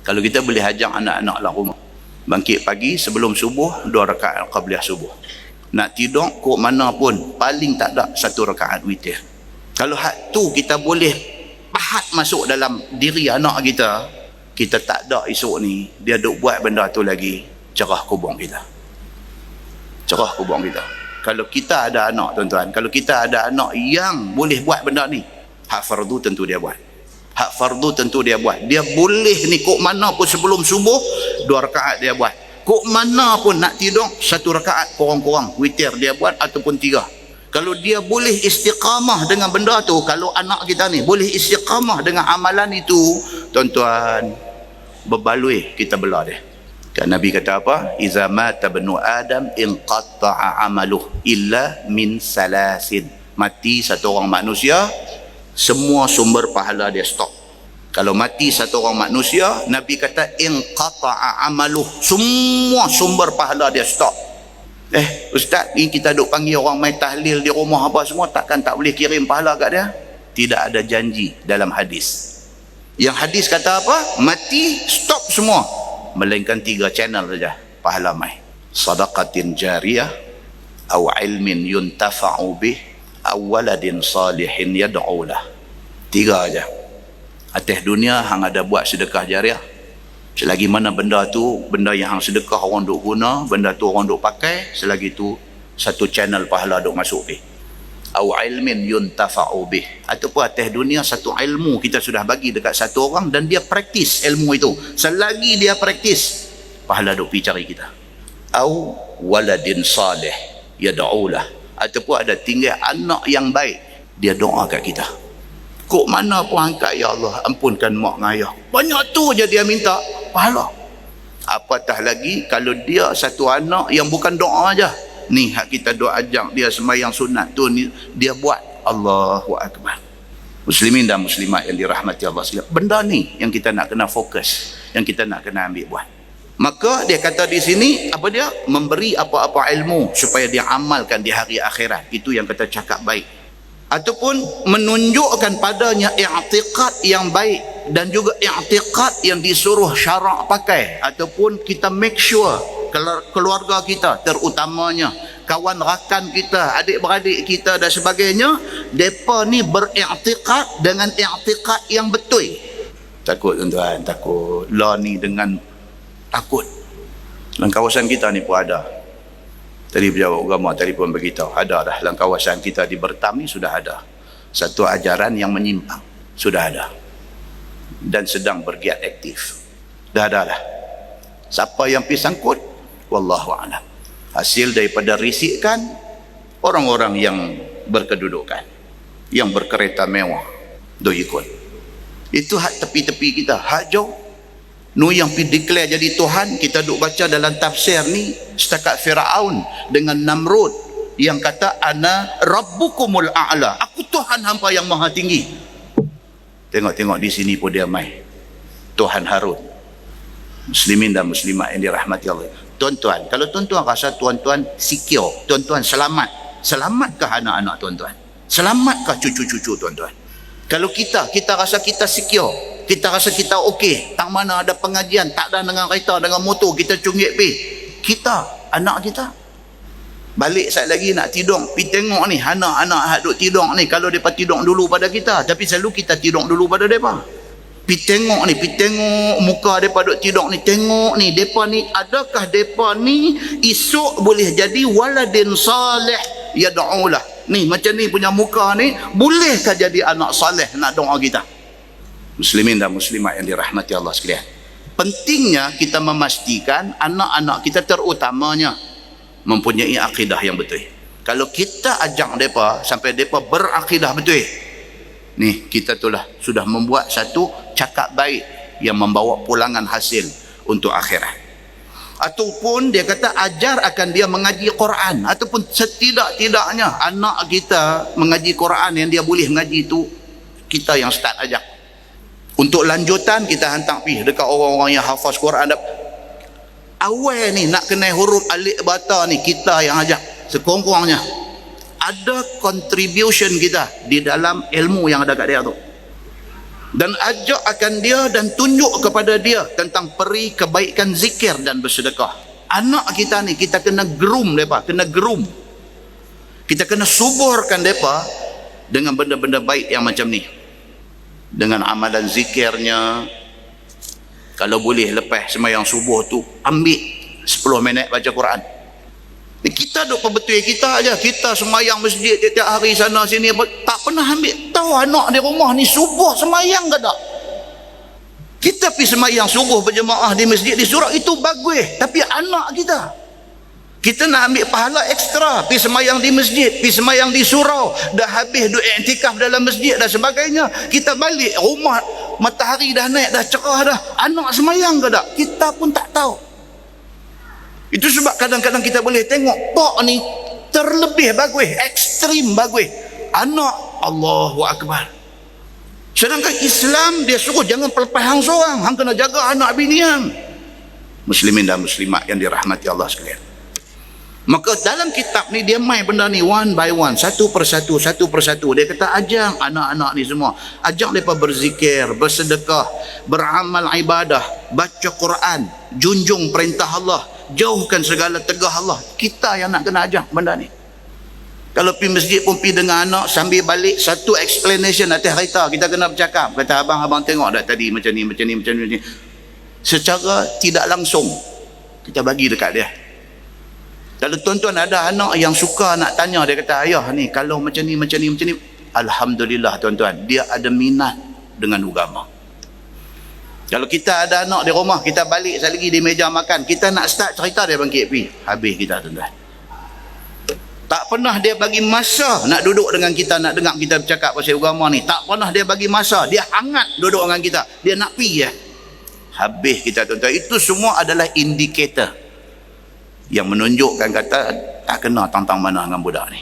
Kalau kita boleh ajak anak-anak lah rumah, bangkit pagi sebelum subuh 2 rakaat qabliyah subuh. Nak tidur kok mana pun paling tak ada 1 rakaat witir. Kalau hak tu kita boleh pahat masuk dalam diri anak kita, kita tak ada esok ni dia duk buat benda tu lagi, cerah kubur kita. Cerah kubur kita. Kalau kita ada anak tuan-tuan, kalau kita ada anak yang boleh buat benda ni, hak fardu tentu dia buat. Hak fardu tentu dia buat. Dia boleh ni kok mana pun sebelum subuh 2 rakaat dia buat. Kok mana pun nak tidur 1 rakaat kurang-kurang witir dia buat ataupun 3. Kalau dia boleh istiqamah dengan benda tu, kalau anak kita ni boleh istiqamah dengan amalan itu, tuan-tuan, berbaloi kita belah dia. Kan Nabi kata apa? Iza mata banu Adam inqata'a amaluh illa min salasin. Mati satu orang manusia, semua sumber pahala dia stop. Kalau mati satu orang manusia, Nabi kata inqata'a amaluh, semua sumber pahala dia stop. Ustaz, ni kita duk panggil orang main tahlil di rumah apa semua, takkan tak boleh kirim pahala kat dia? Tidak ada janji dalam hadis. Yang hadis kata apa? Mati stop semua, melainkan 3 channel saja pahala mai. Sadaqatin jariyah, aw ilmin yuntafa'u bih, aw waladin salihin yad'u lah. 3 aja. Atas dunia hang ada buat sedekah jariah, selagi mana benda tu benda yang hang sedekah orang duk guna, benda tu orang duk pakai, selagi tu 1 channel pahala duk masuk bih. Aw ilmin yuntafa'u bih, ataupun atas dunia 1 ilmu kita sudah bagi dekat 1 orang dan dia praktis ilmu itu, selagi dia praktis pahala duk pi cari kita. Aw waladin salih yad'u lah, ataupun ada tinggal anak yang baik dia doa kat kita. Kok mana pun angkat, ya Allah ampunkan mak dengan ayah, banyak tu je dia minta pahala. Apatah lagi kalau dia 1 anak yang bukan doa aja. Ni hak kita doa ajak dia sembahyang sunat tu ni, dia buat Allahu Akbar. Muslimin dan muslimat yang dirahmati Allah sekalian, benda ni yang kita nak kena fokus, yang kita nak kena ambil buat. Maka dia kata di sini apa dia? Memberi apa-apa ilmu supaya dia amalkan di hari akhirat. Itu yang kita cakap baik. Ataupun menunjukkan padanya i'tiqad yang baik dan juga i'tiqad yang disuruh syarak pakai, ataupun kita make sure keluarga kita, terutamanya kawan rakan kita, adik-beradik kita dan sebagainya, mereka ni beriktikad dengan i'tiqad yang betul. Takut tuan-tuan, takut lah ni dengan takut. Dalam kawasan kita ni pun ada. Tadi pejabat agama tadi pun beritahu, ada dah dalam kawasan kita di Bertam ni sudah ada satu ajaran yang menyimpang, sudah ada dan sedang bergiat aktif. Dah ada dah. Siapa yang pergi sangkut, wallahu a'lam. Hasil daripada risikan orang-orang yang berkedudukan, yang berkereta mewah, do ikut. Itu hak tepi-tepi kita, hak jauh. Nu yang pergi declare jadi Tuhan, kita duk baca dalam tafsir ni setakat Firaun dengan Namrud yang kata ana rabbukumul a'la, aku Tuhan hampa yang maha tinggi. Tengok-tengok di sini pun dia mai Tuhan Harun. Muslimin dan muslimat yang dirahmati Allah, tuan-tuan, kalau tuan-tuan rasa tuan-tuan secure, tuan-tuan selamat, selamatkah anak-anak tuan-tuan? Selamatkah cucu-cucu tuan-tuan? Kalau kita rasa kita secure, kita rasa kita okey, tak mana ada pengajian, tak ada dengan kereta, dengan motor, kita cungit pi. Kita, anak kita balik saat lagi nak tidur, pi tengok ni anak-anak hak duk tidur ni, kalau depa tidur dulu pada kita, tapi selalu kita tidur dulu pada depa. Pi tengok ni, pi tengok muka depa duk tidur ni, tengok ni depa ni, adakah depa ni esok boleh jadi waladin salih yad'ulah. Ni macam ni punya muka ni, bolehkah jadi anak saleh nak doa kita? Muslimin dan muslimat yang dirahmati Allah sekalian, pentingnya kita memastikan anak-anak kita terutamanya mempunyai akidah yang betul. Kalau kita ajak mereka sampai mereka berakidah betul, ni kita itulah sudah membuat satu cakap baik yang membawa pulangan hasil untuk akhirat. Ataupun dia kata ajar akan dia mengaji Quran, ataupun setidak-tidaknya anak kita mengaji Quran yang dia boleh mengaji itu, kita yang start ajak. Untuk lanjutan kita hantar pergi dekat orang-orang yang hafaz Quran. Awal ni nak kenal huruf alif bata ni kita yang ajak. Sekurang-kurangnya ada contribution kita di dalam ilmu yang ada kat dia tu. dan ajak akan dia dan tunjuk kepada dia tentang peri kebaikan zikir dan bersedekah. Anak kita ni kita kena groom mereka, kena groom. Kita kena suburkan mereka dengan benda-benda baik yang macam ni. Dengan amalan zikirnya. Kalau boleh lepas sembahyang subuh tu ambil 10 minit baca Quran. Kita duk perbetul kita aja. Kita sembahyang masjid tiap hari sana sini, tak pernah ambil tahu anak di rumah ni subuh sembahyang ke tak. Kita pergi sembahyang subuh berjemaah di masjid di surau itu bagus, tapi anak kita nak ambil pahala ekstra, pergi sembahyang di masjid, pergi sembahyang di surau, dah habis duk iktikaf dalam masjid dan sebagainya, kita balik rumah matahari dah naik, dah cerah dah, anak sembahyang ke tak? Kita pun tak tahu. Itu sebab kadang-kadang kita boleh tengok pak ni terlebih bagus, ekstrim bagus, anak Allahu Akbar. Sedangkan Islam dia suruh jangan pelepah hang seorang, hang kena jaga anak bini hang. Muslimin dan muslimat yang dirahmati Allah sekalian. Maka dalam kitab ni dia main benda ni one by one, satu persatu. Dia kata ajak anak-anak ni semua, ajak mereka berzikir, bersedekah, beramal ibadah, baca Quran, junjung perintah Allah, jauhkan segala tegah Allah. Kita yang nak kena ajak benda ni. Kalau pergi masjid pun pergi dengan anak, sambil balik satu explanation atas kereta kita kena bercakap. Kata abang tengok dah tadi macam ni. Secara tidak langsung kita bagi dekat dia. Kalau tuan-tuan ada anak yang suka nak tanya, dia kata ayah ni kalau macam ni, alhamdulillah tuan-tuan, dia ada minat dengan agama. Kalau kita ada anak di rumah, kita balik sekali lagi di meja makan, kita nak start cerita, dia bangkit pergi, habis kita tuan-tuan. Tak pernah dia bagi masa nak duduk dengan kita, nak dengar kita bercakap pasal agama ni. Tak pernah dia bagi masa, dia hangat duduk dengan kita, dia nak pergi ya. Habis kita tuan-tuan. Itu semua adalah indikator yang menunjukkan kata tak kena tantang mana dengan budak ni.